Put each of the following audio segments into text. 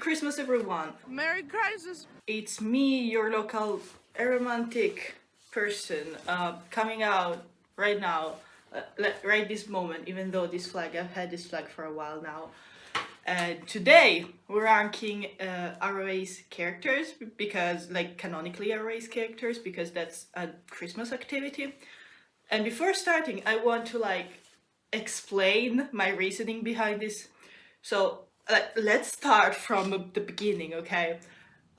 Christmas, everyone! Merry Christmas! It's me, your local aromantic person, coming out right now, right this moment, even though this flag, I've had this flag for a while now. And today, we're ranking ROA's characters, because, like, canonically ROA's characters, because that's a Christmas activity. And before starting, I want to, like, explain my reasoning behind this. So, let's start from the beginning, okay?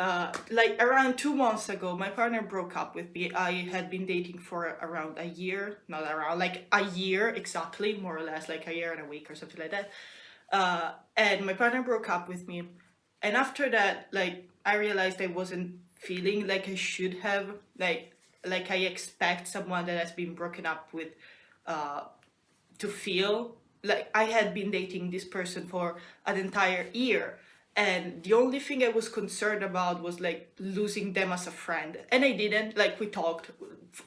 Like around 2 months ago, my partner broke up with me. I had been dating for around a year, not around, like a year exactly, more or less, like a year and a week or something like that. And my partner broke up with me. And after that, like, I realized I wasn't feeling like I should have, like I expect someone that has been broken up with to feel. Like, I had been dating this person for an entire year, and the only thing I was concerned about was like losing them as a friend, and I didn't. Like, we talked,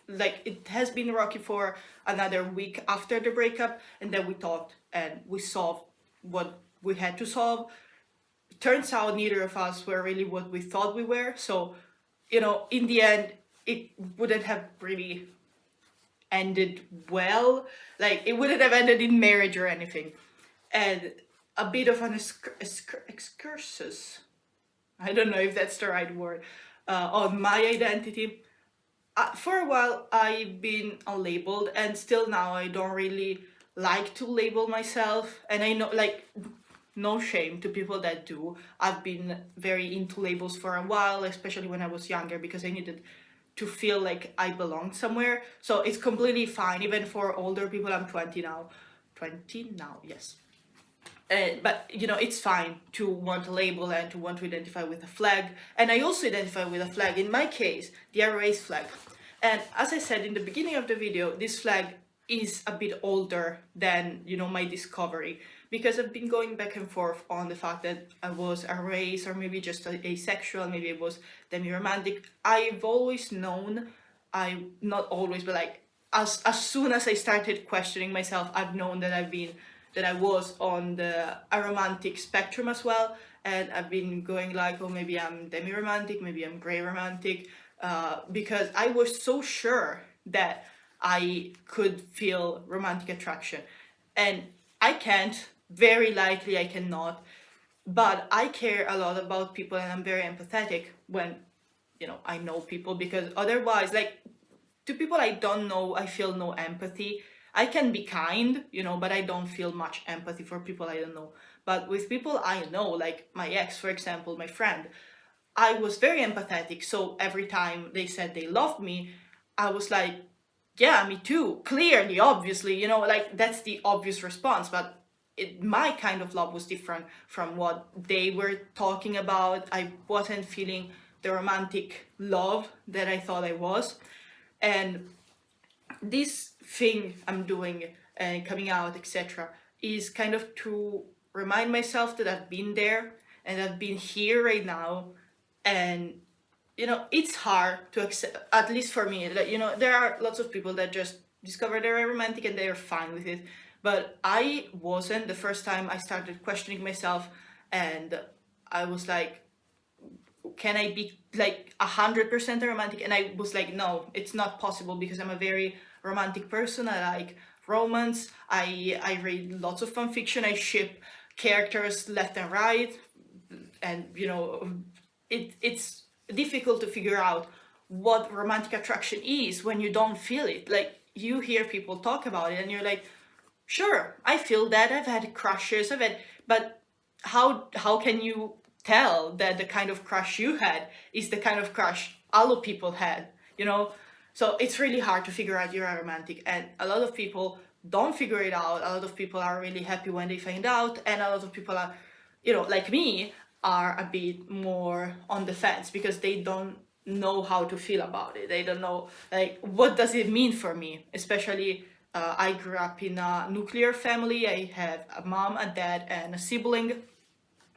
like, it has been rocky for another week after the breakup, and then we talked and we solved what we had to solve. Turns out neither of us were really what we thought we were, so, you know, in the end, it wouldn't have really ended well. Like, it wouldn't have ended in marriage or anything. And a bit of an excursus, I don't know if that's the right word, on my identity. For a while, I've been unlabeled, and still now I don't really like to label myself. And I know, like, no shame to people that do. I've been very into labels for a while, especially when I was younger, because I needed to feel like I belonged somewhere. So it's completely fine, even for older people. I'm 20 now. 20 now, yes. But, you know, it's fine to want a label and to want to identify with a flag. And I also identify with a flag, in my case, the RA's flag. And as I said in the beginning of the video, this flag is a bit older than, you know, my discovery, because I've been going back and forth on the fact that I was a race, or maybe just asexual, maybe it was demi-romantic. I've always known, not always, but like as soon as I started questioning myself, I've known that I was on the aromantic spectrum as well. And I've been going like, oh, maybe I'm demi-romantic, maybe I'm gray romantic, because I was so sure that I could feel romantic attraction. And I can't, very likely I cannot, but I care a lot about people, and I'm very empathetic when, you know, I know people, because otherwise, like, to people I don't know, I feel no empathy. I can be kind, you know, but I don't feel much empathy for people I don't know. But with people I know, like my ex, for example, my friend, I was very empathetic. So every time they said they loved me, I was like, yeah, me too. Clearly, obviously, you know, like, that's the obvious response. But my kind of love was different from what they were talking about. I wasn't feeling the romantic love that I thought I was. And this thing I'm doing and coming out, etc., is kind of to remind myself that I've been there and I've been here right now. And, you know, it's hard to accept, at least for me, that, you know, there are lots of people that just discover they're romantic and they're fine with it. But I wasn't. The first time I started questioning myself, and I was like, can I be like 100% romantic? And I was like, no, it's not possible, because I'm a very romantic person. I like romance. I read lots of fan fiction. I ship characters left and right. And, you know, it's difficult to figure out what romantic attraction is when you don't feel it. Like, you hear people talk about it and you're like, sure, I feel that, I've had crushes, but how can you tell that the kind of crush you had is the kind of crush other people had, you know? So it's really hard to figure out you're a romantic, and a lot of people don't figure it out. A lot of people are really happy when they find out, and a lot of people are, you know, like me, are a bit more on the fence, because they don't know how to feel about it. They don't know, like, what does it mean for me, especially I grew up in a nuclear family. I have a mom, a dad, and a sibling.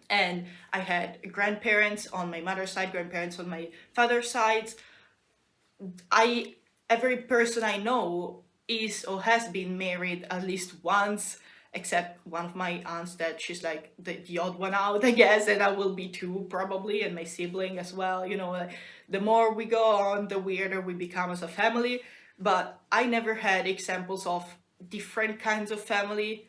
And I had grandparents on my mother's side, grandparents on my father's side. Every person I know is or has been married at least once. except one of my aunts that she's like the odd one out, I guess, and I will be too probably, and my sibling as well. You know, like, the more we go on, the weirder we become as a family. But I never had examples of different kinds of family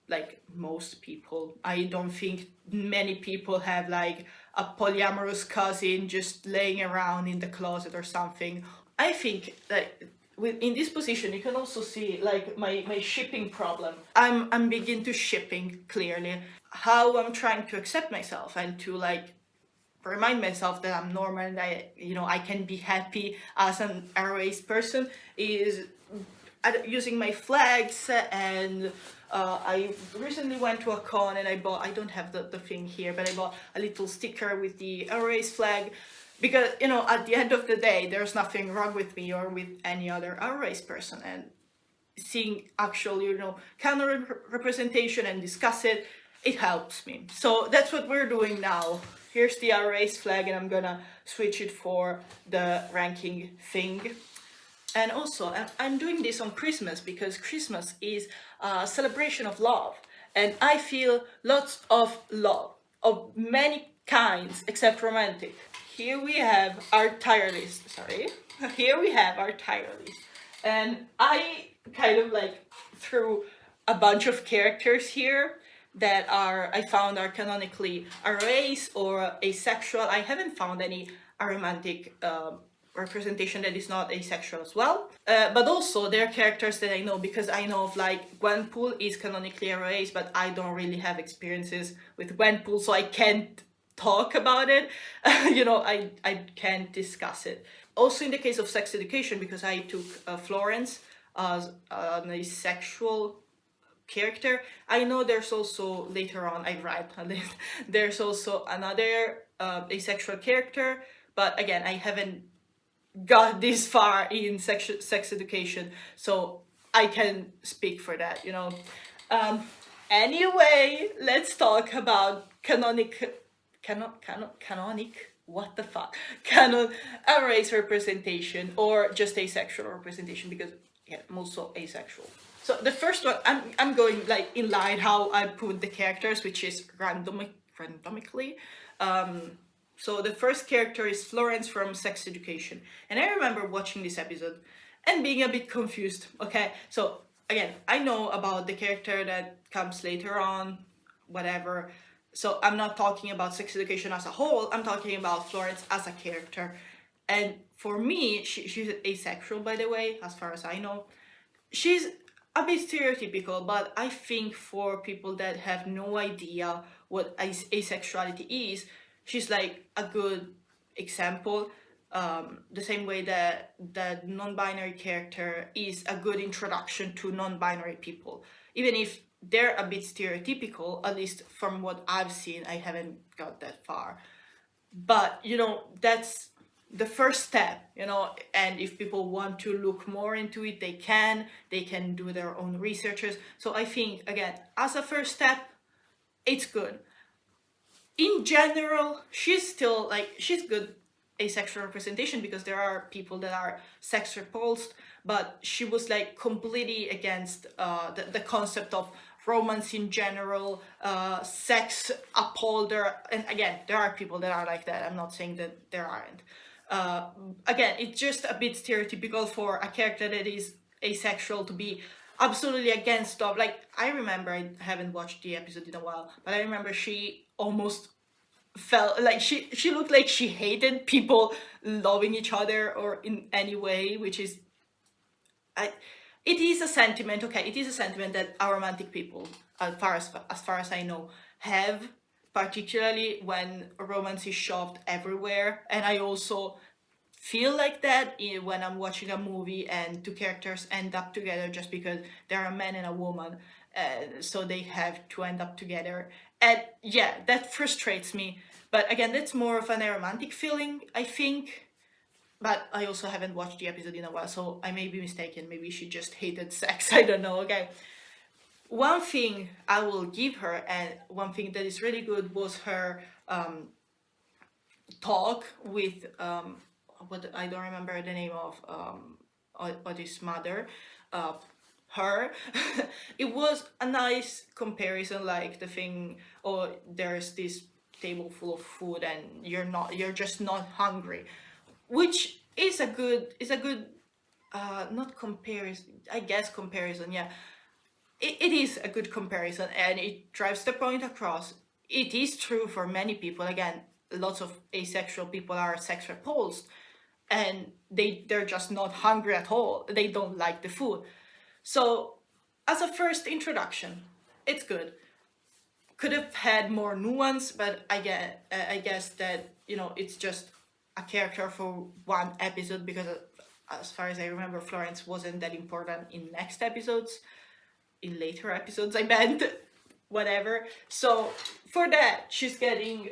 like most people. I don't think many people have like a polyamorous cousin just laying around in the closet or something. I think that in this position you can also see like my shipping problem. I'm big into shipping, clearly. How I'm trying to accept myself and to like remind myself that I'm normal and I can be happy as an erased person is using my flags. And I recently went to a con and I don't have the thing here, but I bought a little sticker with the erase flag because at the end of the day there's nothing wrong with me or with any other erase person, and seeing actual canon representation and discuss it helps me. So that's what we're doing now. Here's the erase flag and I'm gonna switch it for the ranking thing. And also, I'm doing this on Christmas because Christmas is a celebration of love. And I feel lots of love, of many kinds, except romantic. Here we have our tier list, sorry. Here we have our tier list. And I kind of like threw a bunch of characters here that I found are canonically erased or asexual. I haven't found any aromantic representation that is not asexual as well. But also there are characters that I know because I know of like Gwenpool is canonically erased, but I don't really have experiences with Gwenpool, so I can't talk about it. I can't discuss it. Also in the case of sex education, because I took Florence as an asexual character, I know there's also later on I write there's also another asexual character, but again I haven't got this far in sex education, so I can speak for that. Anyway, let's talk about canonic what the fuck canon erase representation or just asexual representation, because I'm also asexual. So the first one, I'm going like in line how I put the characters, which is randomically. So the first character is Florence from Sex Education. And I remember watching this episode and being a bit confused. Okay, so again, I know about the character that comes later on, whatever. So I'm not talking about Sex Education as a whole, I'm talking about Florence as a character. And for me, she's asexual, by the way, as far as I know. She's a bit stereotypical, but I think for people that have no idea what asexuality is, she's like a good example. The same way that the non-binary character is a good introduction to non-binary people. Even if they're a bit stereotypical, at least from what I've seen, I haven't got that far. But, that's the first step, and if people want to look more into it, they can do their own researches. So I think, again, as a first step, it's good. In general, she's still she's good asexual representation because there are people that are sex repulsed, but she was like completely against the concept of romance in general, sex upholder. And again, there are people that are like that. I'm not saying that there aren't. Again, it's just a bit stereotypical for a character that is asexual to be absolutely against stuff. Like, I remember, I haven't watched the episode in a while, but I remember she almost felt like she looked like she hated people loving each other or in any way, which is it is a sentiment. Okay, it is a sentiment that aromantic people, as far as I know, have, particularly when romance is shoved everywhere. And I also feel like that when I'm watching a movie and two characters end up together just because they're a man and a woman, so they have to end up together. And yeah, that frustrates me. But again, that's more of an aromantic feeling, I think. But I also haven't watched the episode in a while, so I may be mistaken. Maybe she just hated sex. I don't know. Okay. One thing I will give her, and one thing that is really good, was her talk with what I don't remember the name of Otis' mother. her. It was a nice comparison, like the thing, or there's this table full of food and you're just not hungry, which is a good not comparison, I guess comparison, yeah. It is a good comparison and it drives the point across. It is true for many people. Again, lots of asexual people are sex repulsed and they're just not hungry at all. They don't like the food. So as a first introduction, it's good. Could have had more nuance, but I guess that, you know, it's just a character for one episode because as far as I remember, Florence wasn't that important in next episodes, in later episodes I meant, whatever. So for that, she's getting,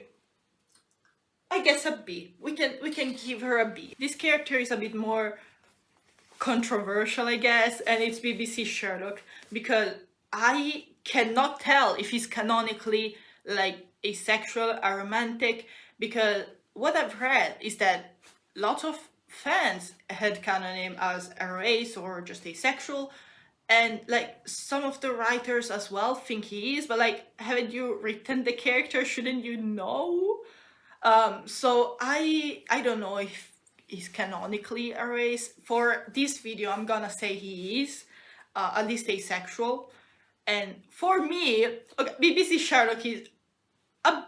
I guess, a B. We can give her a B. This character is a bit more controversial, I guess, and it's BBC Sherlock because I cannot tell if he's canonically like asexual or romantic, because what I've read is that lots of fans had canon him as aroase or just asexual, and like some of the writers as well think he is, but like, haven't you written the character? Shouldn't you know? So I don't know if he's canonically a race. For this video, I'm gonna say he is, at least asexual. And for me, okay, BBC Sherlock is a,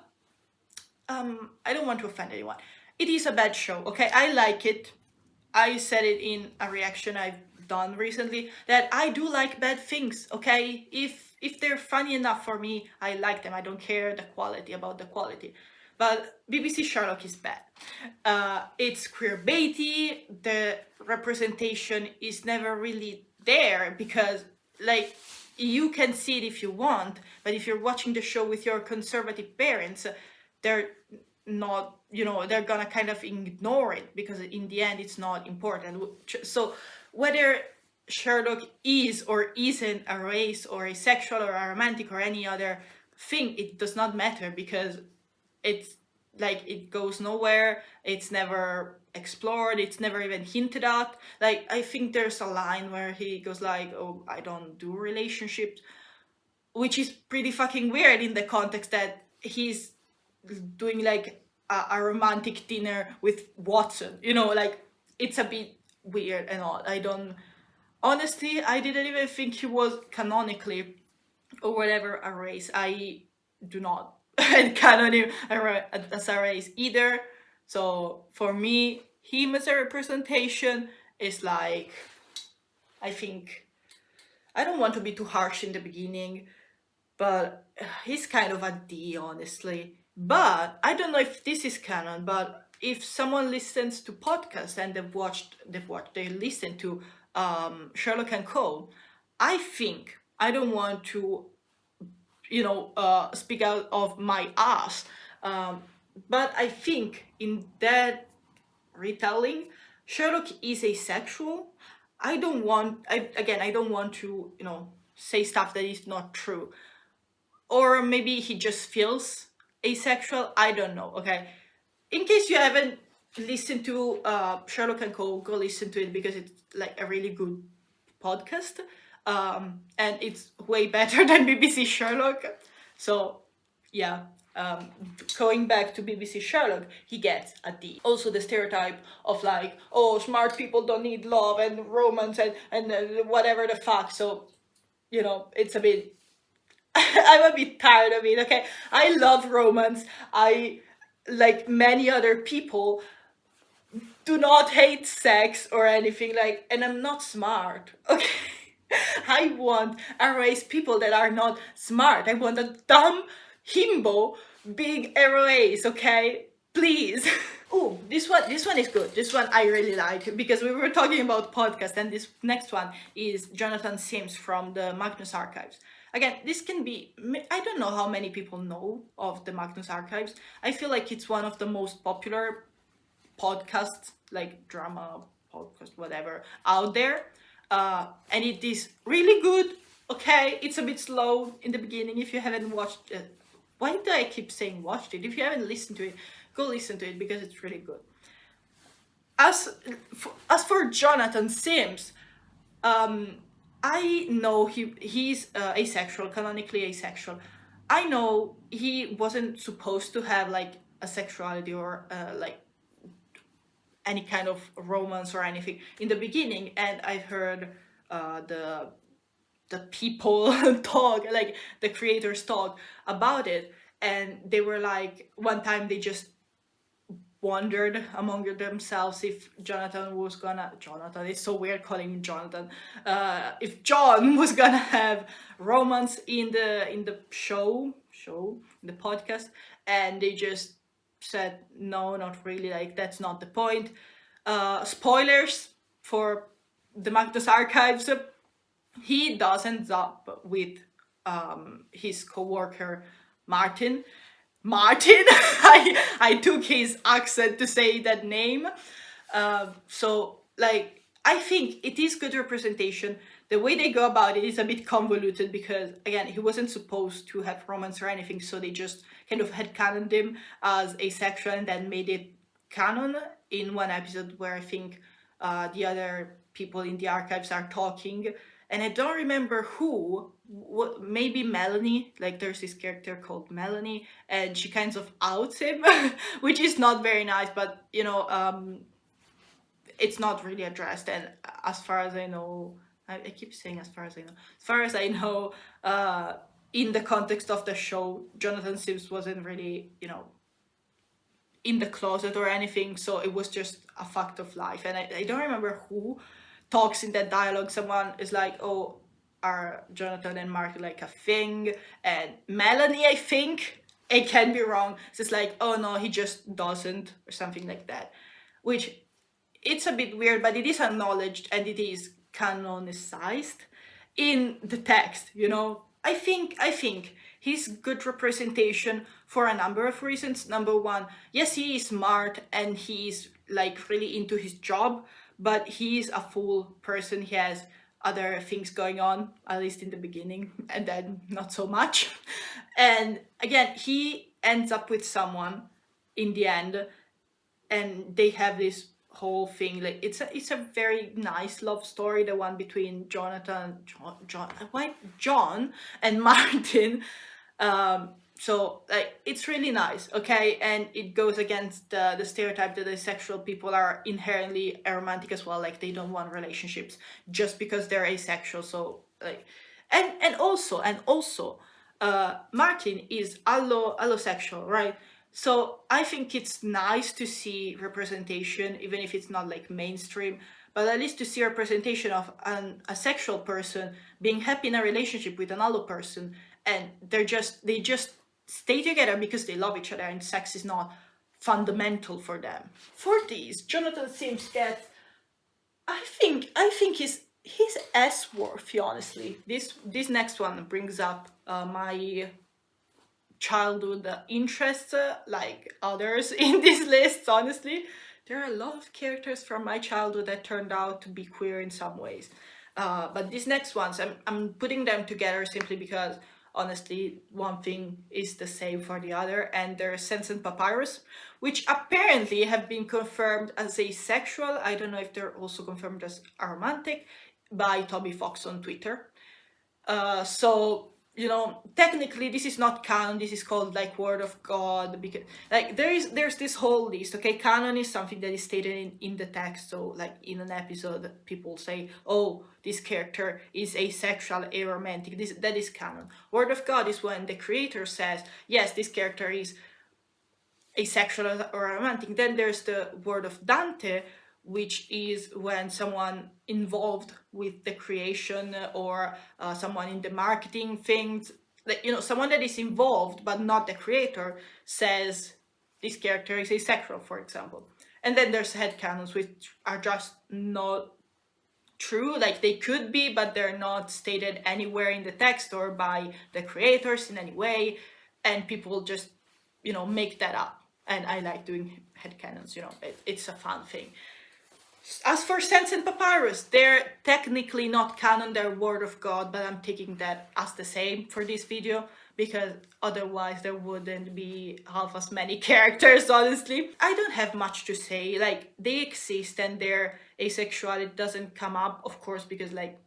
I don't want to offend anyone. It is a bad show, okay? I like it. I said it in a reaction I've done recently that I do like bad things, okay? If they're funny enough for me, I like them. I don't care the quality about the quality. But BBC Sherlock is bad. It's queerbaity. The representation is never really there because, like, you can see it if you want, but if you're watching the show with your conservative parents, they're not, you know, they're gonna kind of ignore it because in the end it's not important. So whether Sherlock is or isn't a race or asexual or a romantic or any other thing, it does not matter because it's like it goes nowhere. It's never explored. It's never even hinted at. Like, I think there's a line where he goes like, "Oh, I don't do relationships," which is pretty fucking weird in the context that he's doing like a romantic dinner with Watson. You know, like, it's a bit weird and all. I don't. Honestly, I didn't even think he was canonically or whatever a race. I do not canon him as a race either. So for me, him as a representation is like, I think, I don't want to be too harsh in the beginning, but he's kind of a D, honestly. But I don't know if this is canon, but if someone listens to podcasts and they listen to Sherlock and Co., I think, I don't want to, you know, speak out of my ass, but I think in that retelling, Sherlock is asexual. I don't want, I don't want to, you know, say stuff that is not true. Or maybe he just feels asexual. I don't know, okay? In case you haven't listened to Sherlock and Co., go listen to it because it's like a really good podcast. And it's way better than BBC Sherlock. So, yeah. Going back to BBC Sherlock, he gets a D. Also, the stereotype of like, oh, smart people don't need love and romance and whatever the fuck. So, you know, it's a bit, I'm a bit tired of it, okay? I love romance. I, like many other people, do not hate sex or anything, like, and I'm not smart, okay? I want erase people that are not smart. I want a dumb himbo being erased, okay? Please. Oh, this one is good. This one I really like because we were talking about podcast, and this next one is Jonathan Sims from the Magnus Archives. Again, this can be, I don't know how many people know of the Magnus Archives. I feel like it's one of the most popular podcasts, like drama podcast, whatever, out there. And it is really good. Okay, it's a bit slow in the beginning if you haven't watched it. Why do I keep saying watched it? If you haven't listened to it, go listen to it because it's really good. As for Jonathan Sims, I know he's asexual, canonically asexual. I know he wasn't supposed to have like a sexuality or like any kind of romance or anything in the beginning, and I've heard the people talk, like the creators talk about it, and they were like, one time they just wondered among themselves if Jonathan, it's so weird calling him Jonathan, if John was gonna have romance in the show in the podcast, and they just said no, not really, like that's not the point. Spoilers for the Magnus Archives, he does end up with his co-worker Martin. Martin. I took his accent to say that name. So like I think it is good representation. The way they go about it is a bit convoluted because again he wasn't supposed to have romance or anything, so they just kind of headcanoned him as asexual and then made it canon in one episode where I think the other people in the archives are talking, and I don't remember who. Maybe Melanie. Like there's this character called Melanie, and she kind of outs him, which is not very nice. But you know, it's not really addressed. And as far as I know, I keep saying as far as I know. As far as I know, in the context of the show, Jonathan Sims wasn't really, you know, in the closet or anything, so it was just a fact of life. And I don't remember who talks in that dialogue. Someone is like, oh, are Jonathan and Mark like a thing? And Melanie, I think, I can be wrong, so it's like, oh no, he just doesn't, or something like that, which it's a bit weird, but it is acknowledged and it is canonicized in the text, you know. I think he's good representation for a number of reasons. Number one, yes, he is smart and he's like really into his job, but he's a full person. He has other things going on, at least in the beginning, and then not so much. And again, he ends up with someone in the end, and they have this whole thing. Like it's a very nice love story, the one between John and Martin. So like it's really nice, okay, and it goes against the stereotype that asexual people are inherently aromantic as well. Like they don't want relationships just because they're asexual. So like, and also, Martin is allosexual, right? So I think it's nice to see representation, even if it's not like mainstream, but at least to see representation of an asexual person being happy in a relationship with an allo person, and they just stay together because they love each other, and sex is not fundamental for them. For these, Jonathan Sims gets, I think he's S-worthy, honestly. This next one brings up my childhood interests, like others in this list. Honestly, there are a lot of characters from my childhood that turned out to be queer in some ways, but these next ones, I'm putting them together simply because honestly one thing is the same for the other, and they're Sense and Papyrus, which apparently have been confirmed as asexual. I don't know if they're also confirmed as aromantic by Toby Fox on Twitter. So you know, technically this is not canon. This is called like word of God, because like there's this whole list. Okay, canon is something that is stated in the text. So like in an episode, people say, oh, this character is asexual, aromantic. That is canon. Word of God is when the creator says, yes, this character is asexual or romantic. Then there's the word of Dante, which is when someone involved with the creation or someone in the marketing things, like, you know, someone that is involved but not the creator says this character is asexual, for example. And then there's headcanons, which are just not true. Like they could be, but they're not stated anywhere in the text or by the creators in any way, and people just, you know, make that up. And I like doing headcanons, you know, it's a fun thing. As for Sense and Papyrus, they're technically not canon, they're word of God, but I'm taking that as the same for this video because otherwise there wouldn't be half as many characters, honestly. I don't have much to say. Like, they exist and their asexuality doesn't come up, of course, because like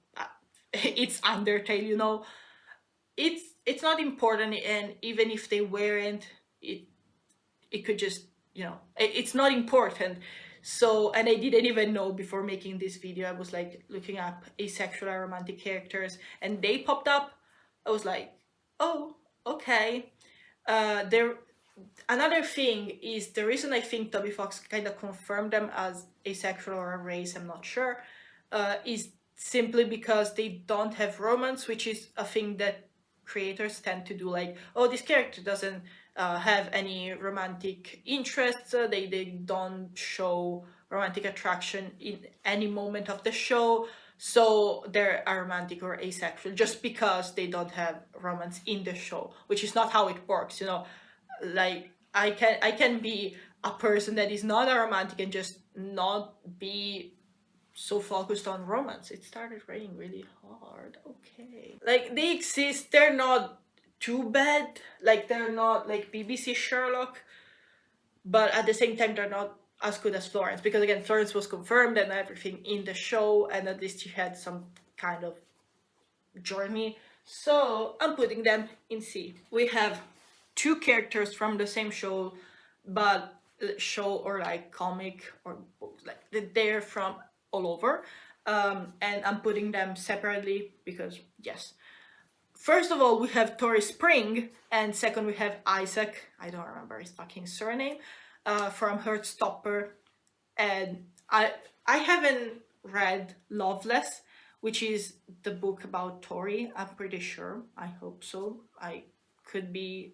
it's Undertale, you know. It's not important, and even if they weren't, it could just, you know, it's not important. So, and I didn't even know before making this video. I was like looking up asexual aromantic characters and they popped up. I was like, oh, okay. There, another thing is the reason I think Toby Fox kind of confirmed them as asexual or a race, I'm not sure, is simply because they don't have romance, which is a thing that creators tend to do. Like, oh, this character doesn't have any romantic interests, they don't show romantic attraction in any moment of the show, so they're aromantic or asexual just because they don't have romance in the show, which is not how it works, you know. Like, I can be a person that is not aromantic and just not be so focused on romance. It started raining really hard. Okay. Like, they exist, they're not too bad. Like, they're not like BBC Sherlock, but at the same time they're not as good as Florence, because again, Florence was confirmed and everything in the show, and at least she had some kind of journey. So I'm putting them in C. We have two characters from the same show, but show or like comic or books, like they're from all over, and I'm putting them separately because yes. First of all, we have Tori Spring, and second we have Isaac. I don't remember his fucking surname, from Heartstopper, and I haven't read Loveless, which is the book about Tori. I'm pretty sure. I hope so. I could be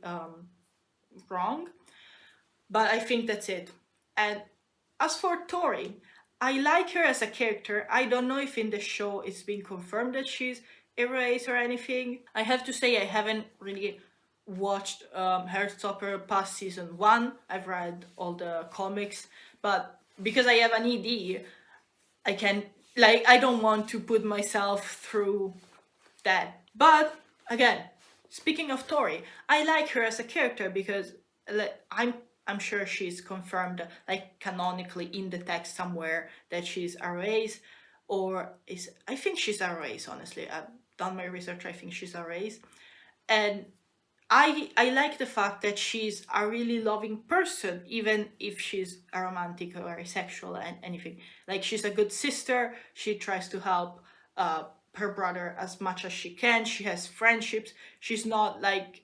wrong, but I think that's it. And as for Tori, I like her as a character. I don't know if in the show it's been confirmed that she's erased or anything. I have to say I haven't really watched Heartstopper past season 1. I've read all the comics, but because I have an ED, I can, like, I don't want to put myself through that. But again, speaking of Tori, I like her as a character because I'm sure she's confirmed, like, canonically in the text somewhere that she's a race, or is, I think she's a race, honestly. I've done my research, I think she's a race. And I like the fact that she's a really loving person, even if she's a romantic or asexual and anything. Like, she's a good sister. She tries to help her brother as much as she can. She has friendships. She's not like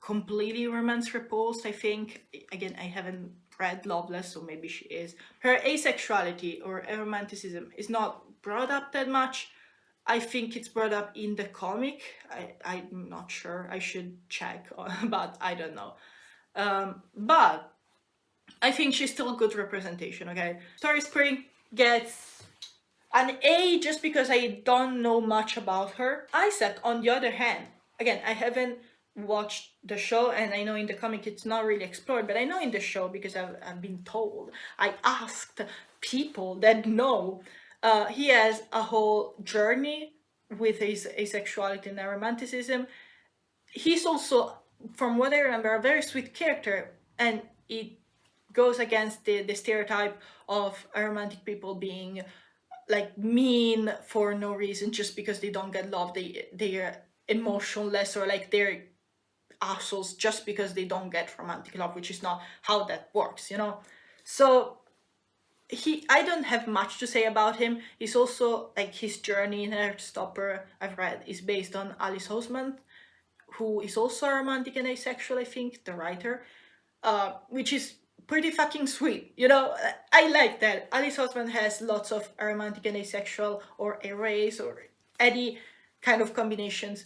completely romance repulsed, I think. Again, I haven't read Loveless, so maybe she is. Her asexuality or aromanticism is not brought up that much. I think it's brought up in the comic. I'm not sure. I should check, but I don't know. But I think she's still a good representation, okay? Tori Spring gets an A just because I don't know much about her. Isaac, on the other hand, again, I haven't watched the show, and I know in the comic it's not really explored, but I know in the show because I've been told. I asked people that know. He has a whole journey with his asexuality and aromanticism. He's also, from what I remember, a very sweet character, and it goes against the stereotype of aromantic people being like mean for no reason just because they don't get love. They're emotionless, or like they're assholes just because they don't get romantic love, which is not how that works, you know. So I don't have much to say about him. He's also, like, his journey in Heartstopper, I've read, is based on Alice Oseman, who is also a romantic and asexual, I think, the writer, which is pretty fucking sweet, you know. I like that. Alice Oseman has lots of romantic and asexual or erase or any kind of combinations.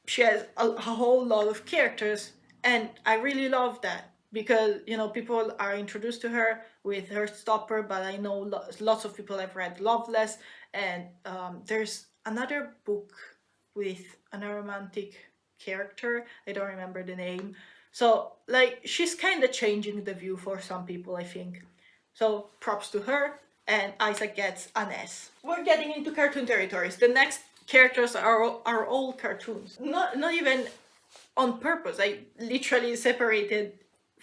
She has a whole lot of characters, and I really love that because, you know, people are introduced to her with Heartstopper, but I know lots of people have read Loveless, and there's another book with an aromantic character. I don't remember the name. So, like, she's kind of changing the view for some people, I think. So, props to her, and Isaac gets an S. We're getting into cartoon territories. The next characters are all cartoons. Not even on purpose. I literally separated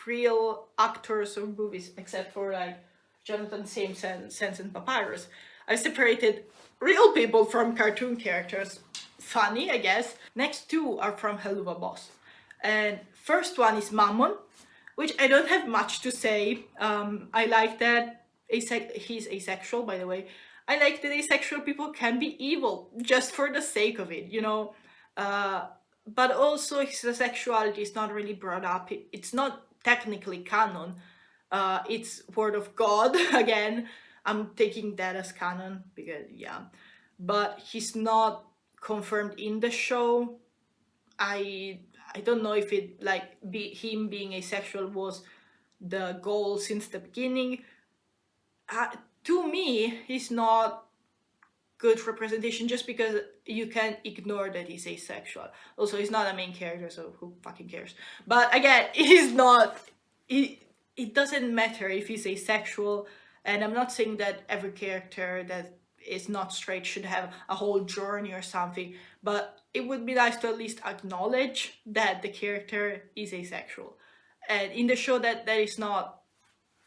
real actors or movies, except for like Jonathan Sims and Sense and Papyrus. I've separated real people from cartoon characters. Funny, I guess. Next two are from Helluva Boss. And first one is Mammon, which I don't have much to say. I like that he's asexual, by the way. I like that asexual people can be evil just for the sake of it, you know. But also his sexuality is not really brought up. It's not technically canon. It's word of God again. I'm taking that as canon because yeah, but he's not confirmed in the show. I don't know if it like him being asexual was the goal since the beginning. To me, he's not good representation just because you can ignore that he's asexual. Also, he's not a main character, so who fucking cares? But again, he's not. It doesn't matter if he's asexual, and I'm not saying that every character that is not straight should have a whole journey or something, but it would be nice to at least acknowledge that the character is asexual. And in the show that is not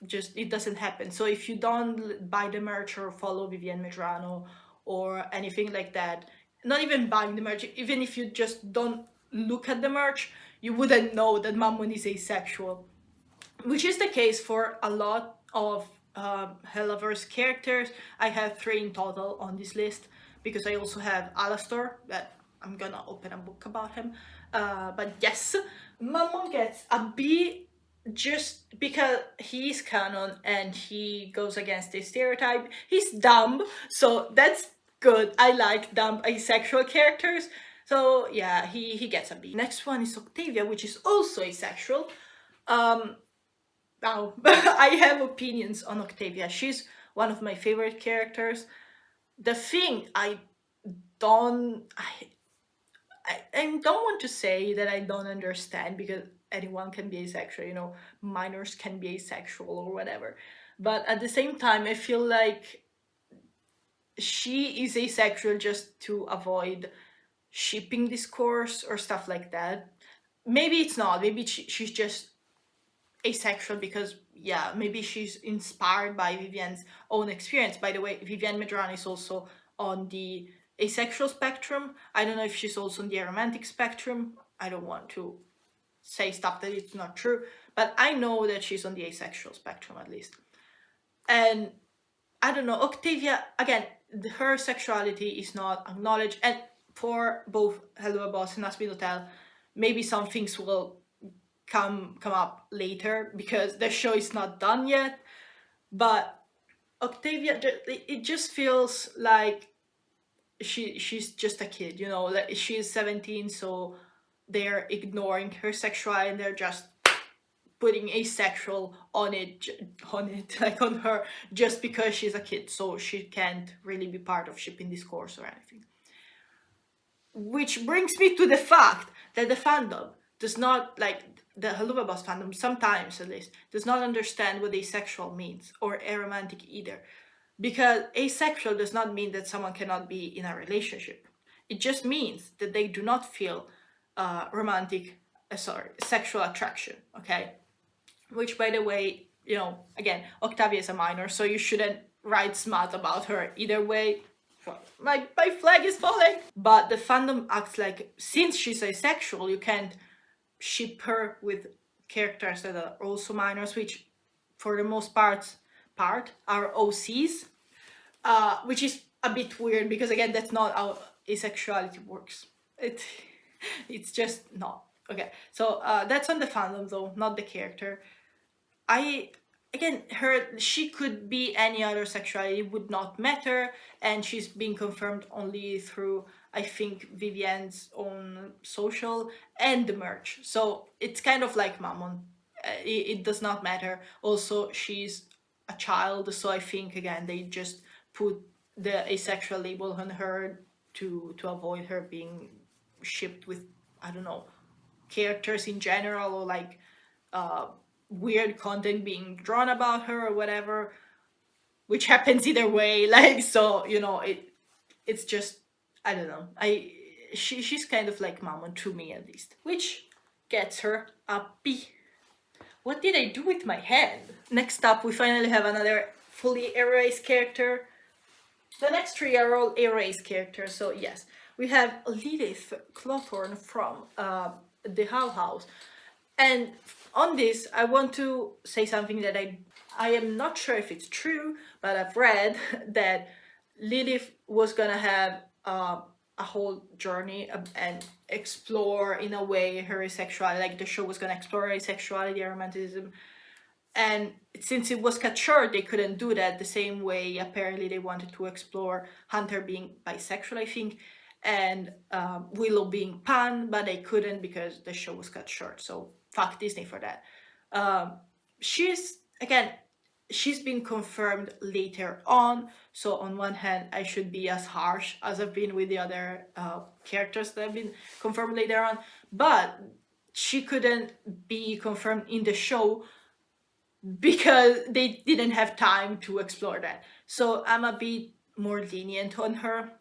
just, it doesn't happen. So if you don't buy the merch or follow Vivienne Medrano or anything like that, not even buying the merch, even if you just don't look at the merch, you wouldn't know that Mammon is asexual, which is the case for a lot of Helluva's characters. I have 3 in total on this list because I also have Alastor that I'm gonna open a book about him. But yes, Mammon gets a B just because he's canon and he goes against the stereotype. He's dumb, so that's good. I like dumb asexual characters. So yeah, he gets a B. Next one is Octavia, which is also asexual. Now, I have opinions on Octavia. She's one of my favorite characters. The thing I don't want to say that I don't understand, because anyone can be asexual, you know, minors can be asexual or whatever. But at the same time, I feel like she is asexual just to avoid shipping discourse or stuff like that. Maybe it's not. Maybe she's just asexual because, yeah, maybe she's inspired by Vivienne's own experience. By the way, Vivienne Medrano is also on the asexual spectrum. I don't know if she's also on the aromantic spectrum. I don't want to say stuff that it's not true, but I know that she's on the asexual spectrum at least. And I don't know, Octavia, again, her sexuality is not acknowledged, and for both Helluva Boss and Hazbin Hotel, maybe some things will come up later because the show is not done yet. But Octavia, it just feels like she's just a kid, you know, like she's 17, so they're ignoring her sexuality and they're just putting asexual on it, like on her, just because she's a kid, so she can't really be part of shipping discourse or anything. Which brings me to the fact that the fandom does not, like the Helluva Boss fandom, sometimes at least, does not understand what asexual means, or aromantic either. Because asexual does not mean that someone cannot be in a relationship. It just means that they do not feel sexual attraction, okay? Which, by the way, you know, again, Octavia is a minor, so you shouldn't write smut about her either way. My flag is falling! But the fandom acts like, since she's asexual, you can't ship her with characters that are also minors, which for the most part are OCs, which is a bit weird because, again, that's not how asexuality works. It's just not. Okay, so that's on the fandom though, not the character. She could be any other sexuality, would not matter, and she's being confirmed only through, I think, Vivienne's own social and the merch. So it's kind of like Mammon. It does not matter. Also, she's a child, so I think, again, they just put the asexual label on her to avoid her being shipped with, I don't know, characters in general, or like weird content being drawn about her or whatever, which happens either way. Like, so, you know, it's just, I don't know, she's kind of like Mammon to me, at least, which gets her a B. What did I do with my hand? Next up, we finally have another fully erased character, The next three are all erased characters. So yes, we have Lilith Clawthorn from the Hull House, and on this I want to say something that I am not sure if it's true, but I've read that Lilith was gonna have a whole journey and explore in a way her asexuality. Like the show was gonna explore her asexuality and romanticism, and since it was cut short, they couldn't do that the same way. Apparently they wanted to explore Hunter being bisexual, I think, and Willow being pan, but they couldn't because the show was cut short. So fuck Disney for that. She's again, she's been confirmed later on, so on one hand I should be as harsh as I've been with the other characters that have been confirmed later on, but she couldn't be confirmed in the show because they didn't have time to explore that. So I'm a bit more lenient on her.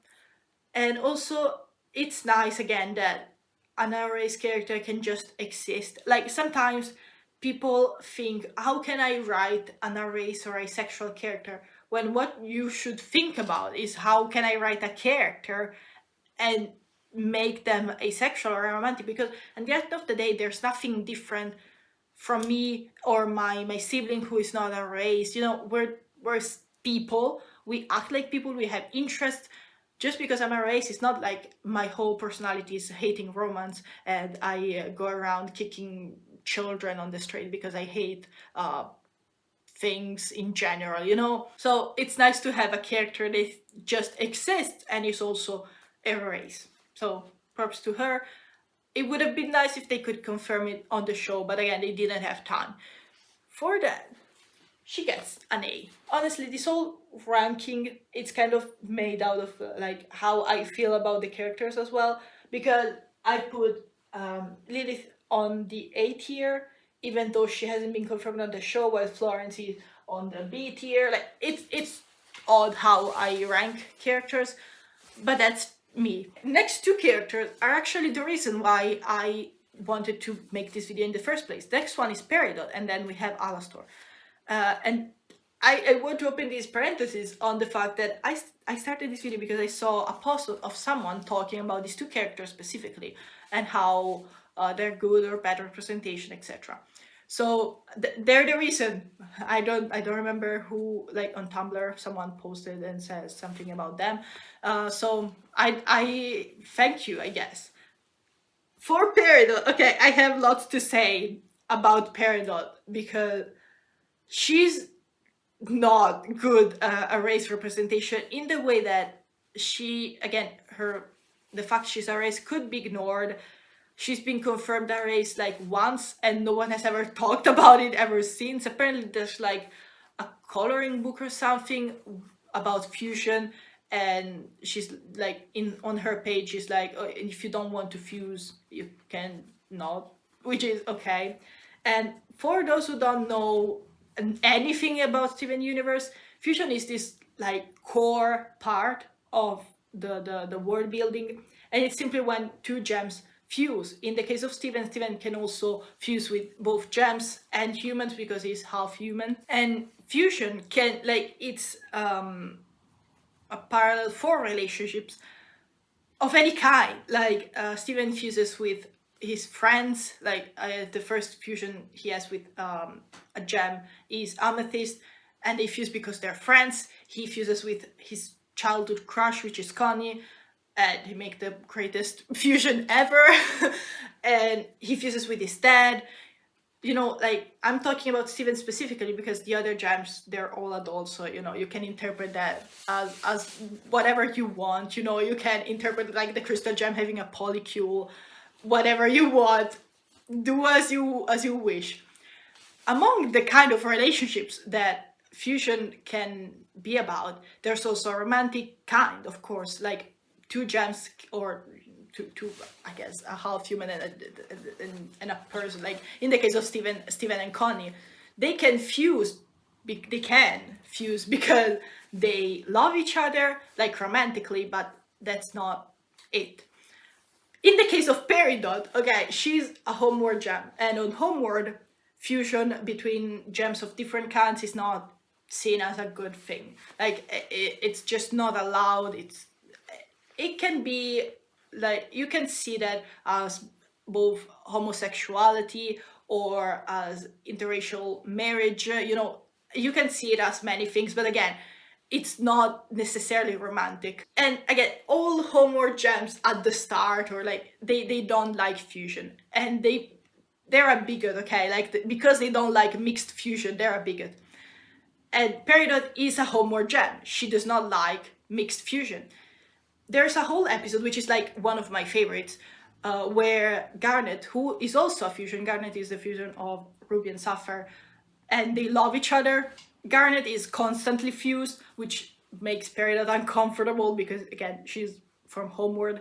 And also, it's nice again that an erased character can just exist. Like sometimes people think, how can I write an erased or asexual character? When what you should think about is how can I write a character and make them asexual or romantic? Because at the end of the day, there's nothing different from me or my sibling who is not a race. You know, we're people. We act like people. We have interests. Just because I'm a race, it's not like my whole personality is hating romance and I go around kicking children on the street because I hate things in general, you know? So it's nice to have a character that just exists and is also a race. So props to her. It would have been nice if they could confirm it on the show, but again, they didn't have time. For that, she gets an A. Honestly, this whole ranking, it's kind of made out of like how I feel about the characters as well, because I put Lilith on the A tier, even though she hasn't been confirmed on the show, while Florence is on the B tier. Like it's odd how I rank characters, but that's me. Next two characters are actually the reason why I wanted to make this video in the first place. Next one is Peridot, and then we have Alastor. And I want to open these parentheses on the fact that I started this video because I saw a post of someone talking about these two characters specifically and how they're good or bad representation, etc. So they're the reason. I don't remember who, like on Tumblr someone posted and says something about them. So I thank you, I guess. For Peridot, okay, I have lots to say about Peridot because she's not good a race representation in the way that she, again, the fact she's a race could be ignored. She's been confirmed a race like once and no one has ever talked about it ever since. Apparently there's like a coloring book or something about fusion, and she's like on her page she's like, oh, if you don't want to fuse you can not, which is okay. And for those who don't know anything about Steven Universe, fusion is this like core part of the world building, and it's simply when two gems fuse. In the case of Steven can also fuse with both gems and humans because he's half human. And fusion can, like, it's a parallel for relationships of any kind. Like Steven fuses with his friends, like the first fusion he has with a gem is Amethyst, and they fuse because they're friends. He fuses with his childhood crush, which is Connie, and he make the greatest fusion ever. And he fuses with his dad. You know, like, I'm talking about Steven specifically because the other gems, they're all adults, so, you know, you can interpret that as whatever you want. You know, you can interpret like the crystal gem having a polycule, whatever you want, do as you wish. Among the kind of relationships that fusion can be about, there's also a romantic kind, of course, like two gems or two, I guess, a half human and a person. Like in the case of Steven and Connie, they can fuse because they love each other, like romantically, but that's not it. In the case of Peridot, okay, she's a homeward gem, and on homeward, fusion between gems of different kinds is not seen as a good thing. Like it's just not allowed. It can be like, you can see that as both homosexuality or as interracial marriage, you know, you can see it as many things, but again, it's not necessarily romantic. And again, all homeworld gems at the start, or like they don't like fusion, and they're a bigot, okay? Like because they don't like mixed fusion, they're a bigot. And Peridot is a homeworld gem. She does not like mixed fusion. There's a whole episode, which is like one of my favorites, where Garnet, who is also a fusion, Garnet is the fusion of Ruby and Sapphire, and they love each other. Garnet is constantly fused, which makes Peridot uncomfortable because, again, she's from Homeworld.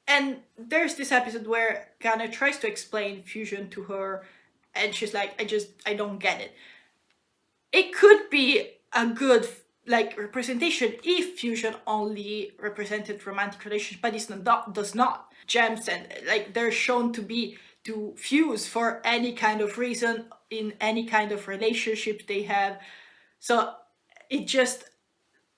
And there's this episode where Garnet tries to explain fusion to her, and she's like, I don't get it. It could be a good like representation if fusion only represented romantic relations, but it does not. Gems and like they're shown to fuse for any kind of reason in any kind of relationship they have. So it just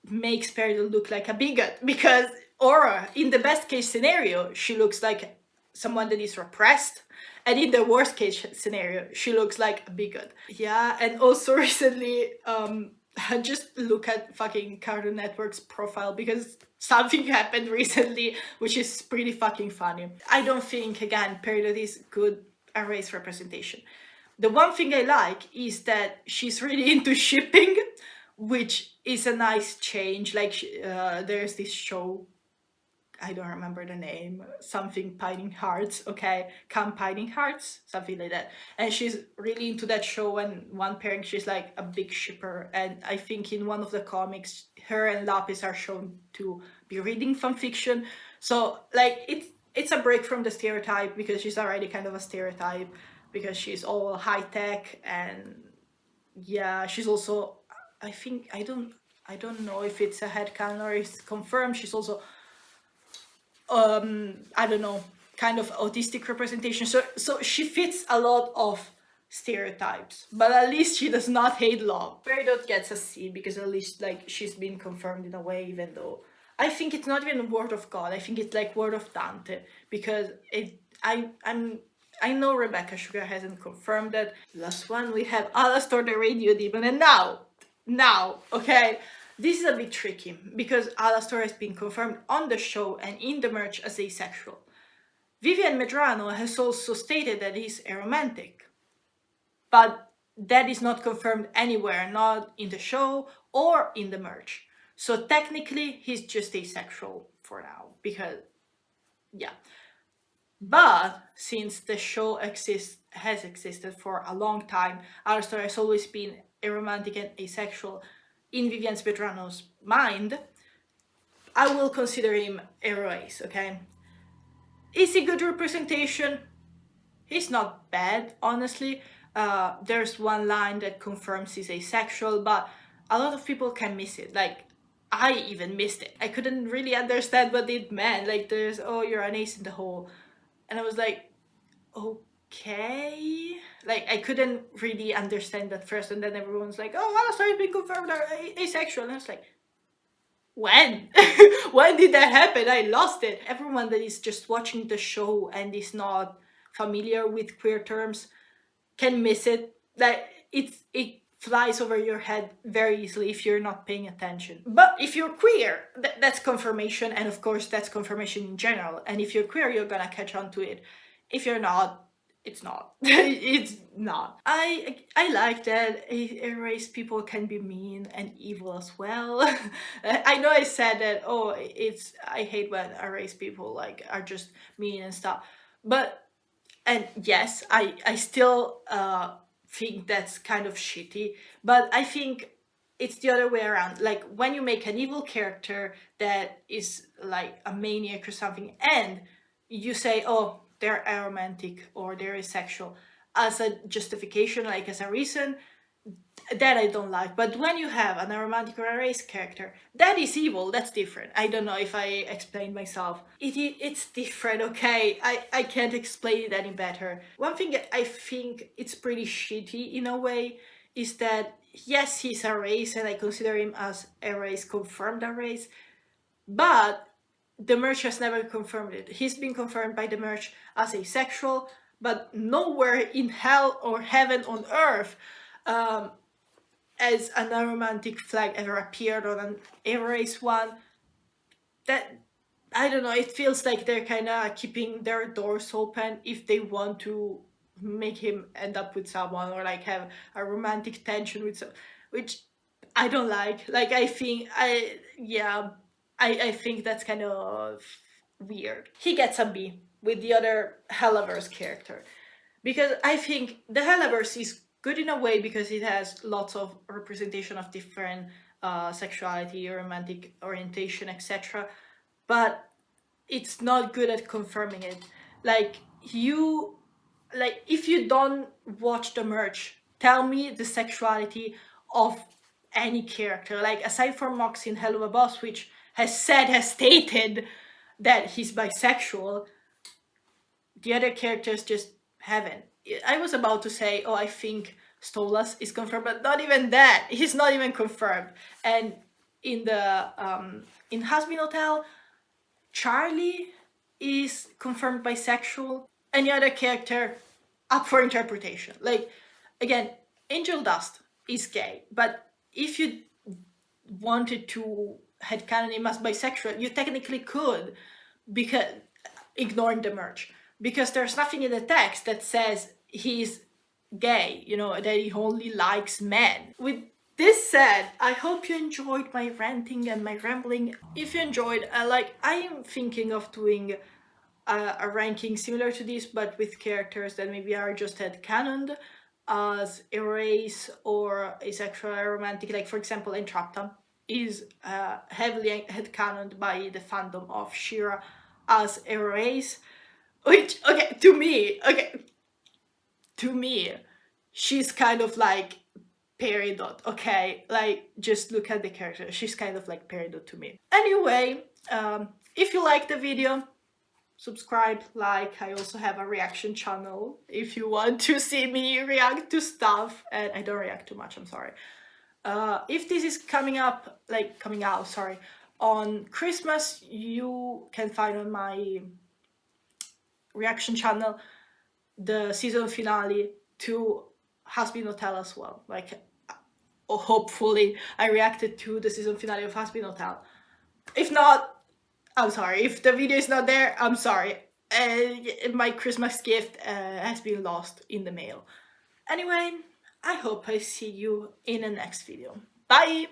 makes Peridot look like a bigot, because Aura, in the best case scenario, she looks like someone that is repressed, and in the worst case scenario, she looks like a bigot. Yeah, and also recently, just look at fucking Cartoon Network's profile, because something happened recently which is pretty fucking funny. I don't think, again, Peridot is good at race representation. The one thing I like is that she's really into shipping, which is a nice change. Like, there's this show, I don't remember the name, something Pining Hearts, okay? Come Pining Hearts, something like that. And she's really into that show, and one pairing, she's like a big shipper. And I think in one of the comics, her and Lapis are shown to be reading fanfiction. So, like, it's a break from the stereotype, because she's already kind of a stereotype, because she's all high-tech, and yeah, she's also, I think, I don't know if it's a headcanon or it's confirmed, she's also I don't know, kind of autistic representation. So she fits a lot of stereotypes, but at least she does not hate love. Peridot gets a C because at least like she's been confirmed in a way, even though I think it's not even Word of God. I think it's like Word of Dante, because I know Rebecca Sugar hasn't confirmed that. Last one, we have Alastor the Radio Demon, and now, okay. This is a bit tricky, because Alastor has been confirmed on the show and in the merch as asexual. Vivian Medrano has also stated that he's aromantic, but that is not confirmed anywhere, not in the show or in the merch. So technically, he's just asexual for now, because, yeah. But since the show has existed for a long time, Alastor has always been aromantic and asexual in Vivian Medrano's mind. I will consider him aroace, okay? Is he good representation? He's not bad, honestly. There's one line that confirms he's asexual, but a lot of people can miss it. Like, I even missed it. I couldn't really understand what it meant. Like, there's, oh, you're an ace in the hole. And I was like, okay. Like, I couldn't really understand that first, and then everyone's like, oh, Alastor has been confirmed asexual. And I was like, when? When did that happen? I lost it. Everyone that is just watching the show and is not familiar with queer terms can miss it. Like, it flies over your head very easily if you're not paying attention. But if you're queer, that's confirmation, and of course that's confirmation in general. And if you're queer, you're gonna catch on to it. If you're not, it's not. It's not. I like that race people can be mean and evil as well. I know I said that, oh, I hate when race people like are just mean and stuff. But, and yes, I still think that's kind of shitty, but I think it's the other way around. Like, when you make an evil character that is like a maniac or something, and you say, oh, they're aromantic or they're asexual as a justification, like as a reason, that I don't like. But when you have an aromantic or a race character that is evil, that's different. I don't know if I explained myself. It's different, okay? I can't explain it any better. One thing I think it's pretty shitty in a way is that yes, he's a race, and I consider him as a race, confirmed a race, but the merch has never confirmed it. He's been confirmed by the merch as asexual, but nowhere in hell or heaven on earth as an aromantic flag ever appeared on an A-race one. That, I don't know, it feels like they're kind of keeping their doors open if they want to make him end up with someone or like have a romantic tension with some, which I don't like. Like I think I think that's kind of weird. He gets a B with the other Helluverse character because I think the Helluverse is good in a way because it has lots of representation of different sexuality, romantic orientation, etc. But it's not good at confirming it. Like you, like if you don't watch the merch, tell me the sexuality of any character. Like aside from Mox in Helluva Boss, which has stated that he's bisexual, the other characters just haven't. I was about to say, oh, I think Stolas is confirmed, but not even that. He's not even confirmed. And in the in Hazbin Hotel, Charlie is confirmed bisexual. Any other character up for interpretation. Like again, Angel Dust is gay, but if you wanted to headcanon him as bisexual, you technically could, because ignoring the merch, because there's nothing in the text that says he's gay, you know, that he only likes men. With this said, I hope you enjoyed my ranting and my rambling. If you enjoyed, I am thinking of doing a ranking similar to this, but with characters that maybe are just headcanoned as a race or asexual or romantic. Like for example, Entrapta is heavily headcanoned by the fandom of Shira as a race, which to me, she's kind of like Peridot, okay? Like, just look at the character. She's kind of like Peridot to me. Anyway, if you like the video, subscribe, like. I also have a reaction channel if you want to see me react to stuff, and I don't react too much, I'm sorry. If this is coming out, on Christmas, you can find on my reaction channel the season finale to Hazbin Hotel as well. Like, hopefully I reacted to the season finale of Hazbin Hotel. If not, I'm sorry. If the video is not there, I'm sorry. My Christmas gift has been lost in the mail. Anyway, I hope I see you in the next video. Bye!